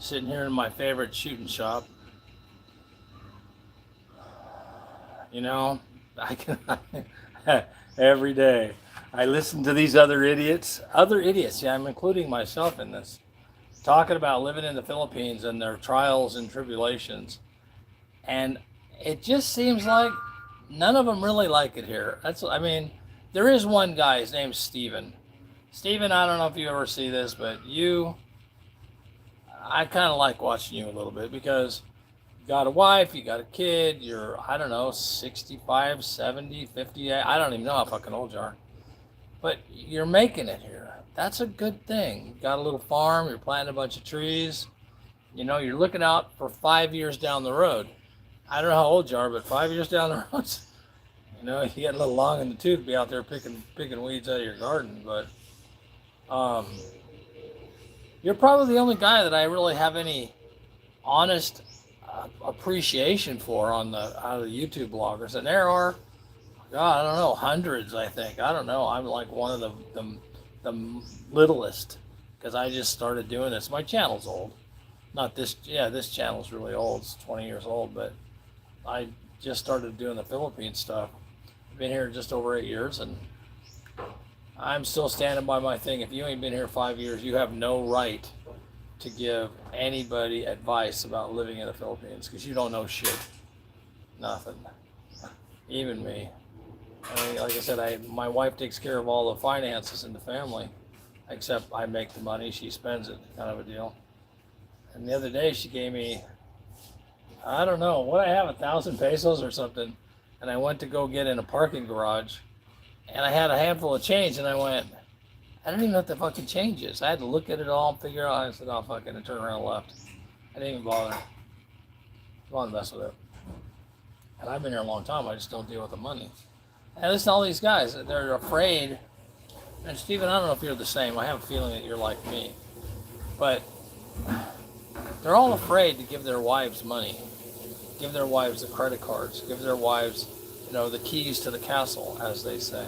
Sitting here in my favorite shooting shop. You know, I can every day. I listen to these other idiots. Yeah, I'm including myself in this, talking about living in the Philippines and their trials and tribulations. And it just seems like none of them really like it here. I mean, there is one guy. His name's Steven. Steven, I don't know if you ever see this, but I kind of like watching you a little bit because you got a wife, you got a kid, you're, I don't know, 65, 70, 50. I don't even know how fucking old you are. But you're making it here. That's a good thing. You got a little farm, you're planting a bunch of trees. You know, you're looking out for 5 years down the road. I don't know how old you are, but 5 years down the road, you know, you get a little long in the tooth to be out there picking weeds out of your garden. But um, you're probably the only guy that I really have any honest appreciation for on the out of the YouTube bloggers, and there are, God, I don't know, hundreds. I think I don't know. I'm like one of the littlest because I just started doing this. My channel's old, not this. Yeah, this channel's really old. It's 20 years old, but I just started doing the Philippine stuff. I've been here just over 8 years, and I'm still standing by my thing. If you ain't been here 5 years, you have no right to give anybody advice about living in the Philippines because you don't know shit. Nothing. Even me. I mean, like I said, my wife takes care of all the finances in the family, except I make the money, she spends it, kind of a deal. And the other day she gave me, I don't know, what I have, 1,000 pesos or something, and I went to go get in a parking garage, and I had a handful of change, and I went, I don't even know what the fucking change is. I had to look at it all and figure out. I said, oh, fuck it, and turn around and left. I didn't even bother. I want to mess with it. And I've been here a long time. I just don't deal with the money. And listen to all these guys. They're afraid. And Steven, I don't know if you're the same. I have a feeling that you're like me. But they're all afraid to give their wives money. Give their wives the credit cards. Give their wives, the keys to the castle, as they say.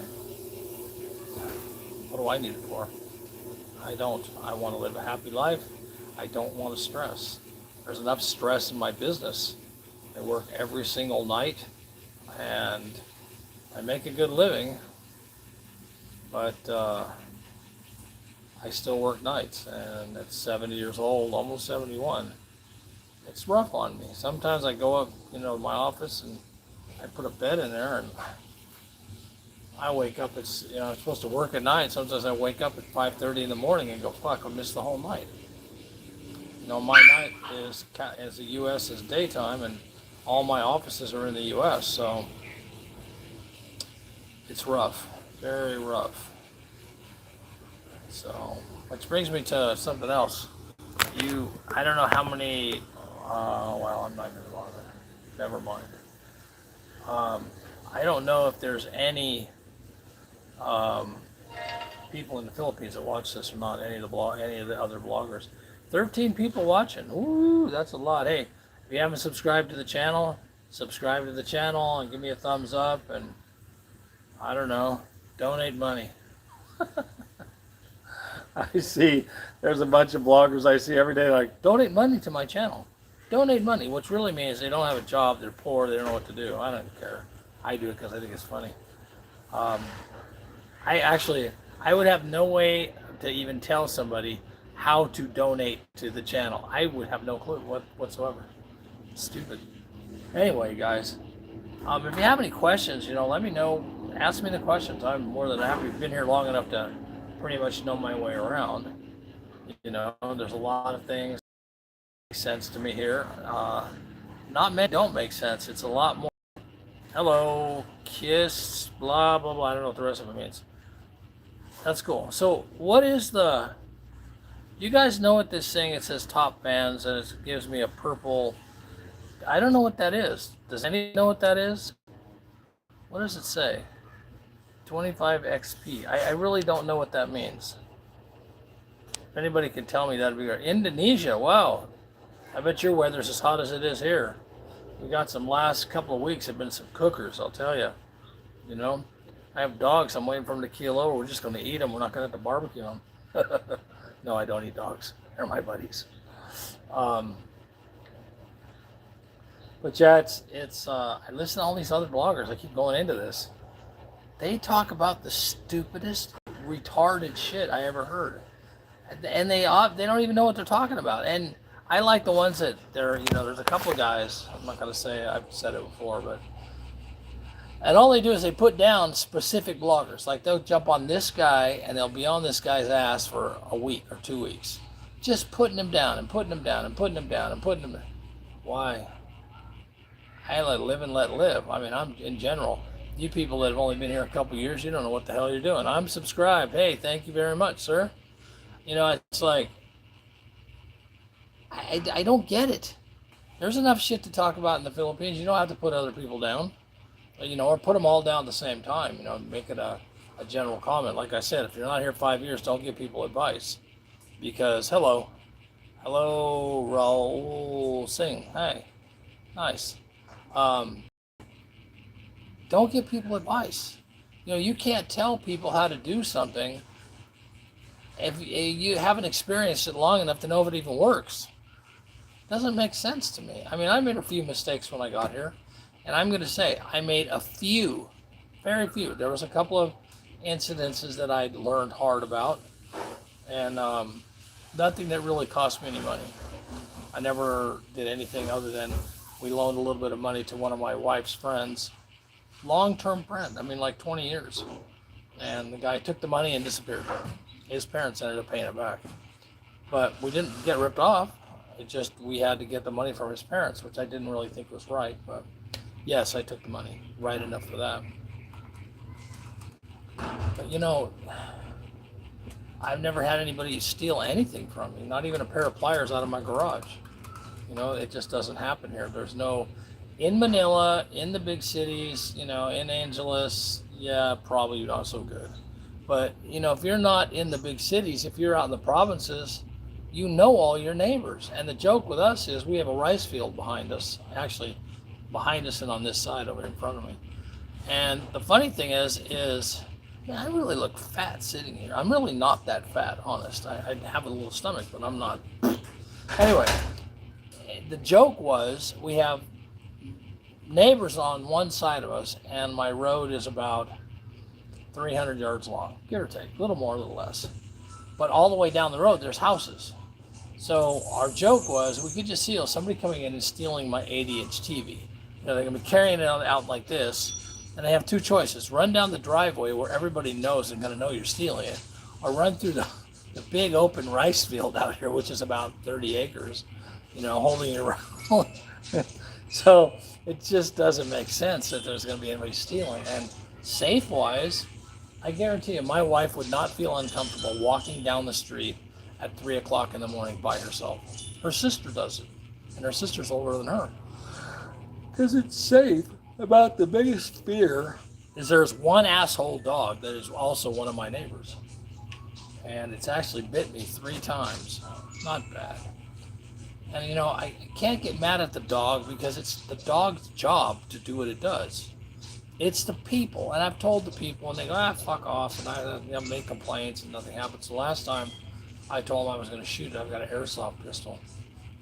What do I need it for? I don't. I want to live a happy life. I don't want to stress. There's enough stress in my business. I work every single night, and I make a good living, but I still work nights, and at 70 years old, almost 71, it's rough on me. Sometimes I go up, to my office, and I put a bed in there, and I wake up, I'm supposed to work at night. Sometimes I wake up at 5:30 in the morning and go, fuck, I missed the whole night. My night is the U.S. is daytime, and all my offices are in the U.S., so it's rough, very rough. So, which brings me to something else. I don't know how many, well, I'm not going to bother. Never mind. I don't know if there's any people in the Philippines that watch this or not, any of the other bloggers. 13 people watching. Ooh, that's a lot. Hey, if you haven't subscribed to the channel, subscribe to the channel and give me a thumbs up, and I don't know, donate money. I see there's a bunch of bloggers I see every day like, donate money to my channel. Donate money, which really means they don't have a job, they're poor, they don't know what to do. I don't care. I do it because I think it's funny. I would have no way to even tell somebody how to donate to the channel. I would have no clue whatsoever. It's stupid. Anyway, guys, if you have any questions, let me know. Ask me the questions. I'm more than happy. I've been here long enough to pretty much know my way around. There's a lot of things that make sense to me here. Not many don't make sense. It's a lot more. Hello, kiss, blah, blah, blah. I don't know what the rest of it means. That's cool. So what is you guys know what this thing, it says top bands, and it gives me a purple, I don't know what that is. Does anyone know what that is? What does it say? 25 XP. I really don't know what that means. If anybody can tell me, that'd be great. Indonesia, wow. I bet your weather's as hot as it is here. We got some last couple of weeks have been some cookers, I'll tell you. I have dogs. I'm waiting for them to keel over. We're just going to eat them. We're not going to have to barbecue them. No, I don't eat dogs. They're my buddies. Um, but yeah, I listen to all these other bloggers. I keep going into this. They talk about the stupidest, retarded shit I ever heard, and they don't even know what they're talking about. And I like the ones that there's a couple of guys. I'm not gonna say I've said it before, but and all they do is they put down specific bloggers. Like they'll jump on this guy and they'll be on this guy's ass for a week or 2 weeks, just putting him down and putting him down and putting him down and putting him. Why? I let live and let live. I mean, I'm in general. You people that have only been here a couple of years, you don't know what the hell you're doing. I'm subscribed. Hey, thank you very much, sir. It's like, I don't get it. There's enough shit to talk about in the Philippines. You don't have to put other people down, or put them all down at the same time. Make it a general comment. Like I said, if you're not here 5 years, don't give people advice. Because, hello, Raul Singh. Hey, nice. Don't give people advice. You can't tell people how to do something if you haven't experienced it long enough to know if it even works. Doesn't make sense to me. I mean, I made a few mistakes when I got here, and I'm going to say I made a few, very few. There was a couple of incidences that I learned hard about, and nothing that really cost me any money. I never did anything other than we loaned a little bit of money to one of my wife's friends. Long-term friend, I mean like 20 years. And the guy took the money and disappeared. His parents ended up paying it back. But we didn't get ripped off. It just, we had to get the money from his parents, which I didn't really think was right. But yes, I took the money. Right enough for that. But I've never had anybody steal anything from me. Not even a pair of pliers out of my garage. It just doesn't happen here. There's no... In Manila, in the big cities, in Angeles, yeah, probably not so good. But, if you're not in the big cities, if you're out in the provinces, you know all your neighbors. And the joke with us is we have a rice field behind us, actually behind us and on this side over in front of me. And the funny thing is man, I really look fat sitting here. I'm really not that fat, honest. I have a little stomach, but I'm not. Anyway, the joke was we have neighbors on one side of us, and my road is about 300 yards long, give or take, a little more, a little less. But all the way down the road, there's houses. So our joke was we could just see somebody coming in and stealing my 80-inch TV. They're going to be carrying it out like this, and they have two choices. Run down the driveway where everybody knows they're going to know you're stealing it, or run through the big open rice field out here, which is about 30 acres, holding it around. So it just doesn't make sense that there's going to be anybody stealing. And safe-wise, I guarantee you my wife would not feel uncomfortable walking down the street at 3 o'clock in the morning by herself. Her sister does it, and her sister's older than her. Because it's safe. About the biggest fear is there's one asshole dog that is also one of my neighbors. And it's actually bit me 3 times. Not bad. And I can't get mad at the dog because it's the dog's job to do what it does. It's the people, and I've told the people, and they go, fuck off, and I make complaints, and nothing happens. The last time I told them I was going to shoot it, I've got an airsoft pistol.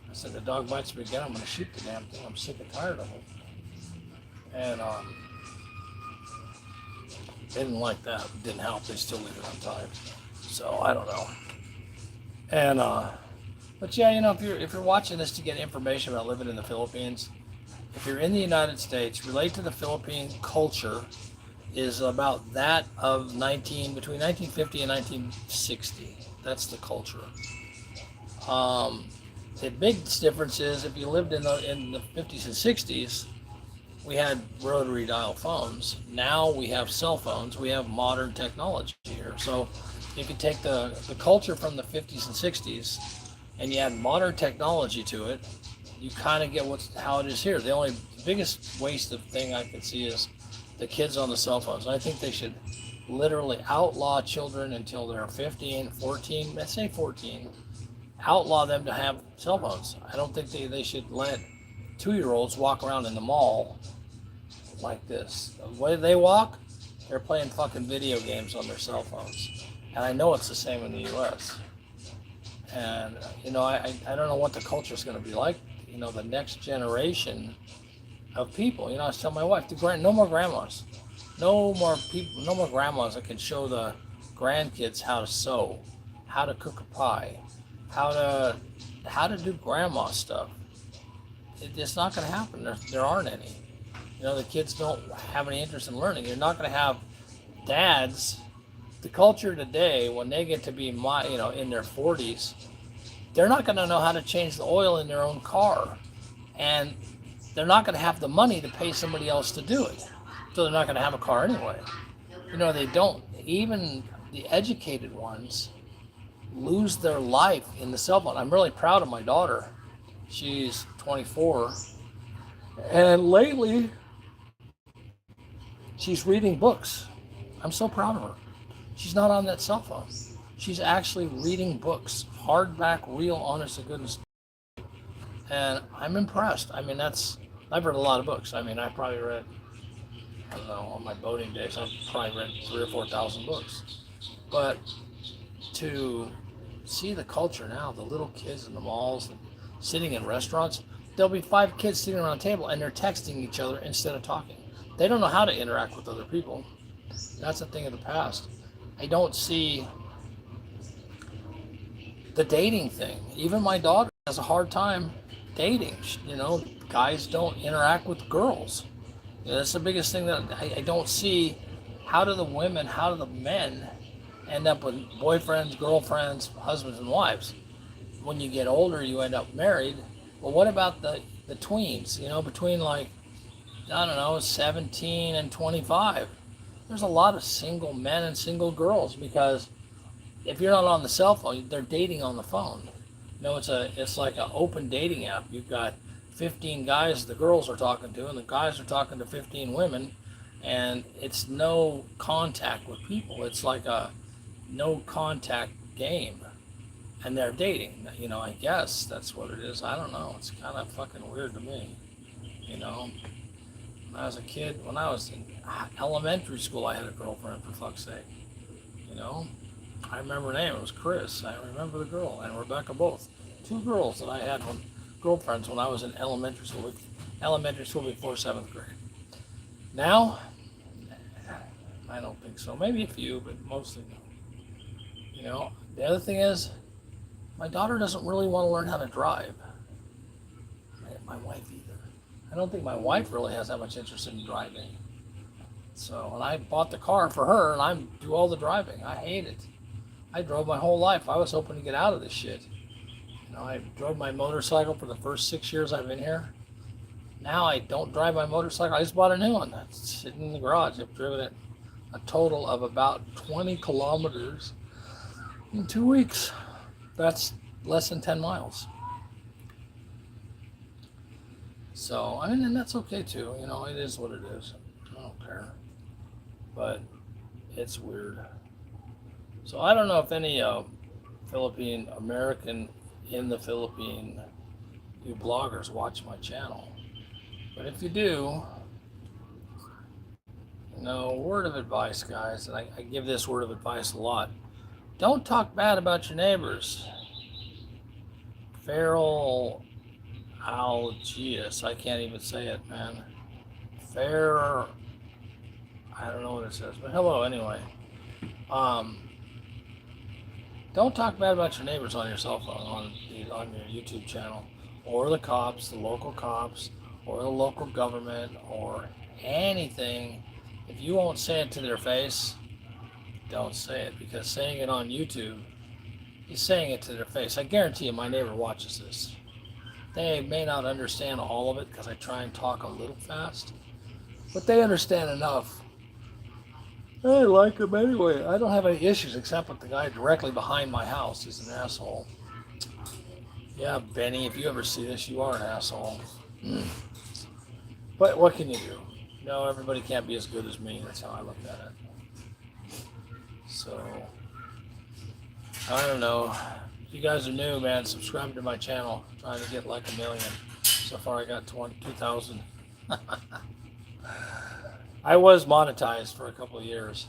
I said, the dog bites me again, I'm going to shoot the damn thing. I'm sick and tired of it. And they didn't like that. It didn't help. They still leave it untied. So I don't know. And but yeah, if you're watching this to get information about living in the Philippines, if you're in the United States, relate to the Philippine culture is about that of between 1950 and 1960. That's the culture. The big difference is if you lived in the 50s and 60s, we had rotary dial phones. Now we have cell phones. We have modern technology here. So you could take the culture from the 50s and 60s and you add modern technology to it, you kind of get how it is here. The biggest waste of thing I can see is the kids on the cell phones. I think they should literally outlaw children until they're 15, 14, let's say 14, outlaw them to have cell phones. I don't think they should let 2-year-olds walk around in the mall like this. The way they walk, they're playing fucking video games on their cell phones. And I know it's the same in the US. And, I don't know what the culture is going to be like. The next generation of people. I was telling my wife, no more grandmas. No more people, no more grandmas that can show the grandkids how to sew, how to cook a pie, how to do grandma stuff. It's not going to happen. There aren't any. The kids don't have any interest in learning. You're not going to have dads. The culture today, when they get to be in their 40s, they're not going to know how to change the oil in their own car, and they're not going to have the money to pay somebody else to do it. So they're not going to have a car anyway. They don't. Even the educated ones lose their life in the cell phone. I'm really proud of my daughter. She's 24, and lately she's reading books. I'm so proud of her. She's not on that cell phone. She's actually reading books, hardback, real, honest to goodness. And I'm impressed. I've read a lot of books. I probably read, I don't know, on my boating days, I've probably read 3,000 or 4,000 books. But to see the culture now, the little kids in the malls, and sitting in restaurants, there'll be 5 kids sitting around a table and they're texting each other instead of talking. They don't know how to interact with other people. That's a thing of the past. I don't see the dating thing. Even my daughter has a hard time dating. Guys don't interact with girls. That's the biggest thing that I don't see. How do the men end up with boyfriends, girlfriends, husbands, and wives? When you get older, you end up married. Well, what about the tweens? Between 17 and 25. There's a lot of single men and single girls, because if you're not on the cell phone, they're dating on the phone. It's like an open dating app. You've got 15 guys the girls are talking to, and the guys are talking to 15 women, and it's no contact with people. It's like a no contact game, and they're dating. I guess that's what it is. I don't know. It's kind of fucking weird to me. When I was a kid, when I was in elementary school, I had a girlfriend, for fuck's sake. I remember her name. It was Chris. I remember the girl, and Rebecca both. 2 girls that I had girlfriends when I was in elementary school before 7th grade. Now, I don't think so. Maybe a few, but mostly no. The other thing is, my daughter doesn't really want to learn how to drive. My wife either. I don't think my wife really has that much interest in driving. So, and I bought the car for her, and I do all the driving. I hate it. I drove my whole life. I was hoping to get out of this shit. I drove my motorcycle for the first 6 years I've been here. Now I don't drive my motorcycle. I just bought a new one. That's sitting in the garage. I've driven it a total of about 20 kilometers in 2 weeks. That's less than 10 miles. So, and that's okay too. It is what it is. I don't care. But it's weird. So I don't know if any Philippine American in the Philippines, you bloggers, watch my channel. But if you do, word of advice, guys, and I give this word of advice a lot. Don't talk bad about your neighbors. Feral Algius, I can't even say it, man. I don't know what it says, but hello anyway. Don't talk bad about your neighbors on your cell phone, on your YouTube channel, or the cops, the local cops, or the local government, or anything. If you won't say it to their face, don't say it, because saying it on YouTube is saying it to their face. I guarantee you my neighbor watches this. They may not understand all of it because I try and talk a little fast, but they understand enough. I like him anyway. I don't have any issues except with the guy directly behind my house. He's an asshole. Yeah, Benny, if you ever see this, you are an asshole. But what can you do? Everybody can't be as good as me. That's how I look at it. So, I don't know. If you guys are new, man, subscribe to my channel. I'm trying to get like 1 million. So far I got 2,000. I was monetized for a couple of years,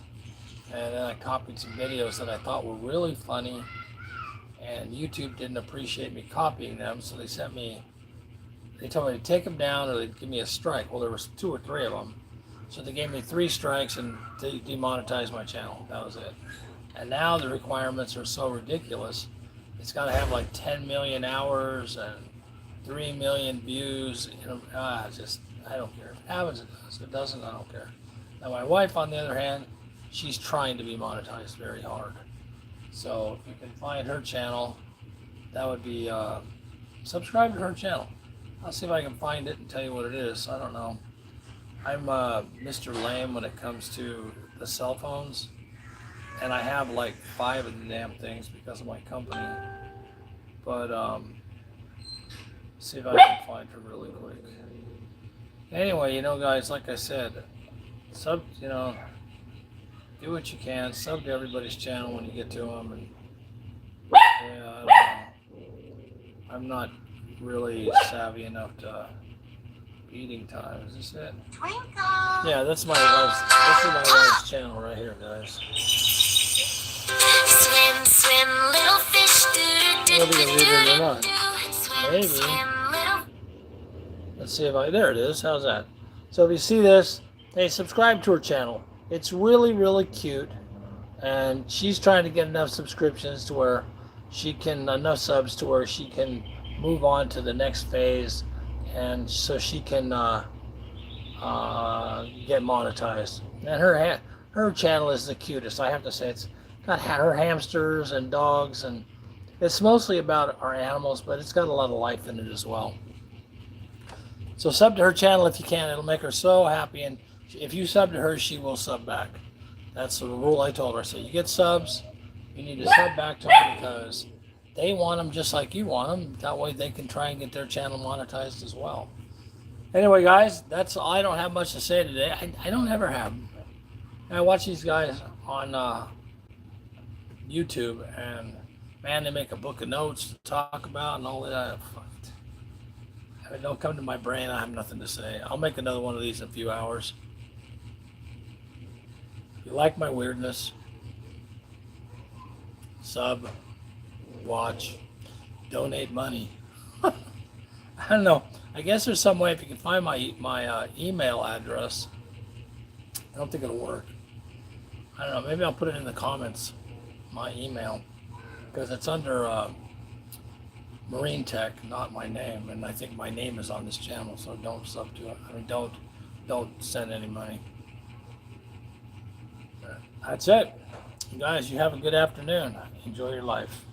and then I copied some videos that I thought were really funny, and YouTube didn't appreciate me copying them, so they told me to take them down or they'd give me a strike. Well, there was 2 or 3 of them. So they gave me 3 strikes and they demonetized my channel. That was it. And now the requirements are so ridiculous. It's got to have like 10 million hours and 3 million views. I don't care. If it happens, it does. If it doesn't, I don't care. Now my wife, on the other hand, she's trying to be monetized very hard. So if you can find her channel, that would be, subscribe to her channel. I'll see if I can find it and tell you what it is. I don't know. I'm Mr. Lame when it comes to the cell phones. And I have like 5 of the damn things because of my company. But see if I can find her really quick. Anyway, guys, like I said, do what you can. Sub to everybody's channel when you get to them. And yeah, I don't know. I'm not really savvy enough to eating time. Is this it? Twinkle. Yeah, this is my wife's channel right here, guys. Swim, swim, little fish. Whether you read it or not. Maybe. Let's see if there it is. How's that? So if you see this, hey, subscribe to her channel. It's really, really cute. And she's trying to get enough subscriptions to where enough subs to where she can move on to the next phase, and so she can get monetized. And her channel is the cutest, I have to say. It's got her hamsters and dogs, and it's mostly about our animals, but it's got a lot of life in it as well. So sub to her channel if you can. It'll make her so happy, and if you sub to her, she will sub back. That's the rule I told her. So you get subs, you need to sub back to them because they want them just like you want them. That way they can try and get their channel monetized as well. Anyway, guys, that's all. I don't have much to say today. I don't ever have. I watch these guys on YouTube, and man, they make a book of notes to talk about and all that. If it don't come to my brain, I have nothing to say. I'll make another one of these in a few hours. If you like my weirdness, sub, watch, donate money. I don't know. I guess there's some way if you can find my email address. I don't think it'll work. I don't know. Maybe I'll put it in the comments, my email, because it's under Marine Tech, not my name, and I think my name is on this channel, so don't sub to it. I mean, don't send any money. That's it. You guys, you have a good afternoon. Enjoy your life.